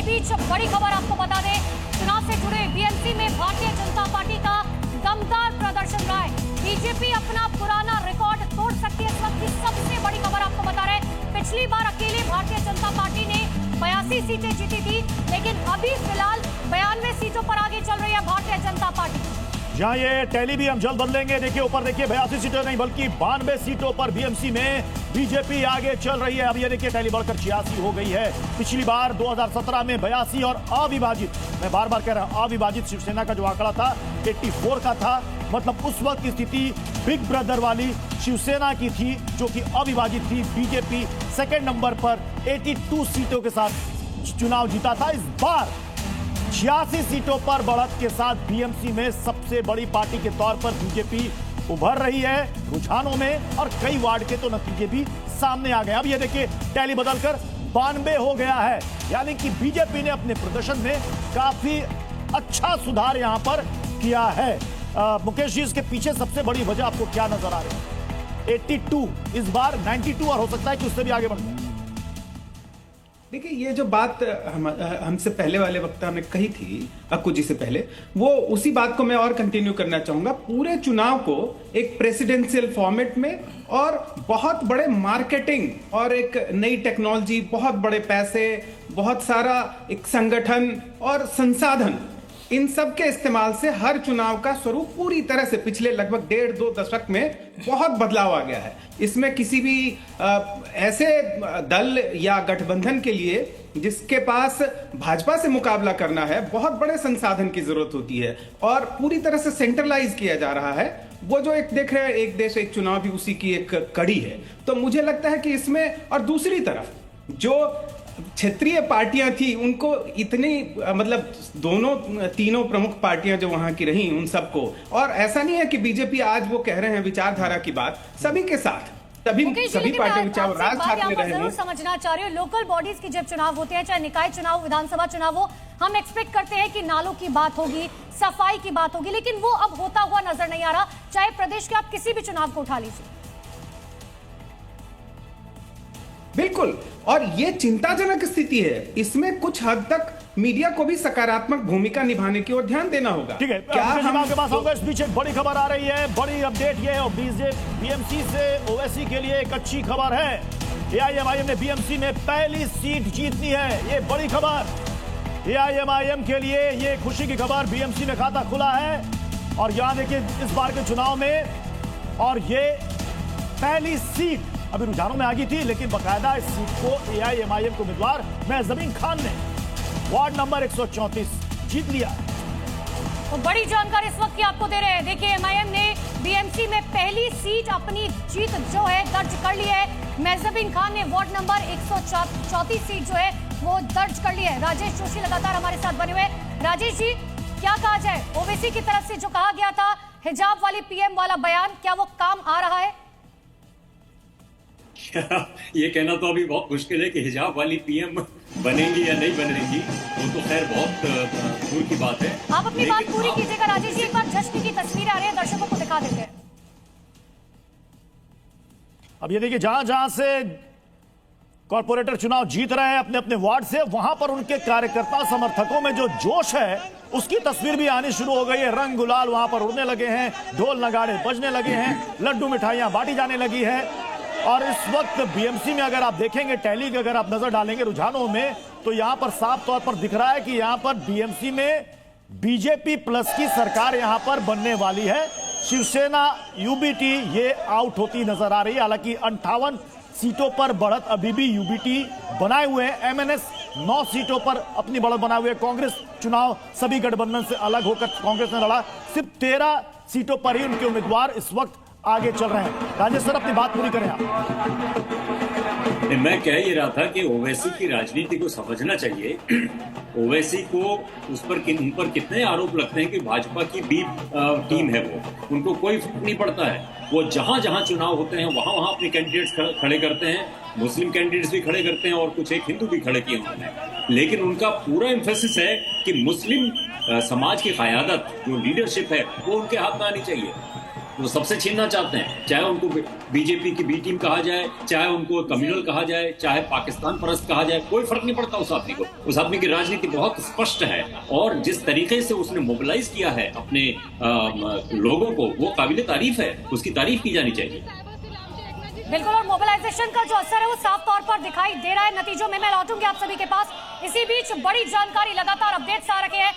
बीच बड़ी खबर आपको बता दें, चुनाव से जुड़े बीएमसी में भारतीय जनता पार्टी का दमदार प्रदर्शन रहा है। बीजेपी अपना पुराना रिकॉर्ड तोड़ सकती है। इस वक्त की सबसे बड़ी खबर आपको बता रहे हैं, पिछली बार अकेले भारतीय जनता पार्टी ने 82 सीटें जीती थी, लेकिन अभी फिलहाल 92 सीटों पर आगे चल रही है भारतीय जनता पार्टी। जहां ये टैली भी हम जल्द बदलेंगे। देखिए ऊपर देखिए 82 सीटें नहीं बल्कि 92 सीटों पर बीएमसी में बीजेपी आगे चल रही है। अब ये देखिए टैली बढ़कर 86 हो गई है। पिछली बार 2017 में 82 और अविभाजित, मैं बार बार कह रहा हूं अविभाजित शिवसेना का जो आंकड़ा था 84 का था, मतलब उस वक्त की स्थिति बिग ब्रदर वाली शिवसेना की थी जो कि अविभाजित थी। बीजेपी सेकेंड नंबर पर 82 सीटों के साथ चुनाव जीता था। इस बार 86 सीटों पर बढ़त के साथ बीएमसी में सबसे बड़ी पार्टी के तौर पर बीजेपी उभर रही है रुझानों में, और कई वार्ड के तो नतीजे भी सामने आ गए। अब ये देखिए टैली बदलकर 92 हो गया है, यानी कि बीजेपी ने अपने प्रदर्शन में काफी अच्छा सुधार यहां पर किया है। मुकेश जी, इसके पीछे सबसे बड़ी वजह आपको क्या नजर आ रही है? 82 इस बार 92 और हो सकता है कि उससे भी आगे बढ़ जाए। देखिए, ये जो बात हमसे पहले वाले वक्ता ने कही थी अक्कू जी से पहले, वो उसी बात को मैं और कंटिन्यू करना चाहूंगा। पूरे चुनाव को एक प्रेसिडेंशियल फॉर्मेट में और बहुत बड़े मार्केटिंग और एक नई टेक्नोलॉजी, बहुत बड़े पैसे, बहुत सारा एक संगठन और संसाधन, इन सब के इस्तेमाल से हर चुनाव का स्वरूप पूरी तरह से पिछले लगभग 1.5-2 दशक में बहुत बदलाव आ गया है। इसमें किसी भी ऐसे दल या गठबंधन के लिए जिसके पास भाजपा से मुकाबला करना है, बहुत बड़े संसाधन की जरूरत होती है और पूरी तरह से सेंट्रलाइज किया जा रहा है। वो जो एक देख रहे हैं, एक देश एक चुनाव भी उसी की एक कड़ी है। तो मुझे लगता है कि इसमें, और दूसरी तरफ जो क्षेत्रीय पार्टियां थी उनको इतनी, मतलब तीनों प्रमुख पार्टियां जो वहां की रही उन सबको, और ऐसा नहीं है कि बीजेपी आज वो कह रहे हैं विचारधारा की बात, सभी के साथ सभी पार्टियां चाहे राज ठाकरे रहे हैं। समझना चाह रही हूँ, लोकल बॉडीज की जब चुनाव होते हैं, चाहे निकाय चुनाव, विधानसभा चुनाव हो, हम एक्सपेक्ट करते हैं कि नालों की बात होगी, सफाई की बात होगी, लेकिन वो अब होता हुआ नजर नहीं आ रहा। चाहे प्रदेश के आप किसी भी चुनाव को उठा लीजिए। बिल्कुल, और ये चिंताजनक स्थिति है। इसमें कुछ हद तक मीडिया को भी सकारात्मक भूमिका निभाने की ओर ध्यान देना होगा। ठीक है, क्या हम आपके पास आऊंगा। इस बीच एक बड़ी खबर आ रही है, बड़ी अपडेट ये है, बीएमसी से ओवैसी के लिए एक अच्छी खबर है। एआईएमआईएम ने बीएमसी में पहली सीट जीतनी है, ये बड़ी खबर एआईएमआईएम के लिए, ये खुशी की खबर। बीएमसी में खाता खुला है और यहां देखिए इस बार के चुनाव में, और ये पहली सीट अभी रुझानों में आ गई थी, लेकिन बकायदा इस सीट को एआईएमआईएम के उम्मीदवार मेहजबीन खान ने वार्ड नंबर 134 जीत लिया। तो बड़ी जानकारी इस वक्त की आपको दे रहे हैं। देखिए, एमआईएम ने बीएमसी में पहली सीट अपनी जीत जो है दर्ज कर ली है। मेहजबीन खान ने वार्ड नंबर 134 सीट जो है वो दर्ज कर ली है। राजेश जोशी लगातार हमारे साथ बने हुए। राजेश जी, क्या कहा जाए, ओवैसी की तरफ से जो कहा गया था हिजाब वाली पीएम वाला बयान, क्या वो काम आ रहा है? ये कहना तो अभी बहुत मुश्किल है कि हिजाब वाली पीएम बनेंगी या नहीं बनेंगी, वो तो खैर बहुत दूर की बात है। आप अपनी बात पूरी कीजिएगा राजेश जी। एक बार जश्न की तस्वीरें आ रही है, दर्शकों को दिखा देते हैं। अब ये देखिए, जहां जहां से कॉर्पोरेटर चुनाव जीत रहे हैं अपने अपने वार्ड से, वहां पर उनके कार्यकर्ता समर्थकों में जो जोश है उसकी तस्वीर भी आनी शुरू हो गई है। रंग गुलाल वहां पर उड़ने लगे हैं, ढोल नगाड़े बजने लगे हैं, लड्डू मिठाइयां बांटी जाने लगी है। और इस वक्त बीएमसी में अगर आप देखेंगे, टैली की अगर आप नजर डालेंगे रुझानों में, तो यहां पर साफ तौर पर दिख रहा है कि यहां पर बीएमसी में बीजेपी प्लस की सरकार यहां पर बनने वाली है। शिवसेना यूबीटी ये आउट होती नजर आ रही है। हालांकि 58 सीटों पर बढ़त अभी भी यूबीटी बनाए हुए हैं। एमएनएस 9 सीटों पर अपनी बढ़त बनाए हुए। कांग्रेस चुनाव सभी गठबंधन से अलग होकर कांग्रेस ने लड़ा, सिर्फ 13 सीटों पर ही उनके उम्मीदवार इस वक्त आगे चल रहे हैं। राजेश सर, अपनी बात पूरी करें आप। मैं कह ये रहा था कि ओवैसी की राजनीति को समझना चाहिए। ओवैसी को उन पर कितने आरोप लगते हैं कि भाजपा की बी टीम है वो, उनको कोई फर्क नहीं पड़ता है। वो जहां जहां चुनाव होते हैं वहां वहां अपने कैंडिडेट्स खड़े करते हैं। मुस्लिम कैंडिडेट्स भी खड़े करते हैं और कुछ एक हिंदू भी खड़े किए उन्होंने, लेकिन उनका पूरा एम्फेसिस है कि मुस्लिम समाज की क़यादत, जो लीडरशिप है, वो उनके हाथ में आनी चाहिए। वो सबसे छीनना चाहते हैं, चाहे उनको बीजेपी की बी टीम कहा जाए, चाहे उनको कम्युनल कहा जाए, चाहे पाकिस्तान परस्त कहा जाए, कोई फर्क नहीं पड़ता उस आदमी को। उस आदमी की राजनीति बहुत स्पष्ट है और जिस तरीके से उसने मोबिलाइज किया है अपने लोगों को, वो काबिल तारीफ है, उसकी तारीफ की जानी चाहिए। बिल्कुल, और मोबिलाइजेशन का जो असर है वो साफ तौर पर दिखाई दे रहा है। नतीजों में मैं लौटूंगी आप सभी के पास। इसी बीच बड़ी जानकारी, लगातार अपडेट्स आ रखे हैं।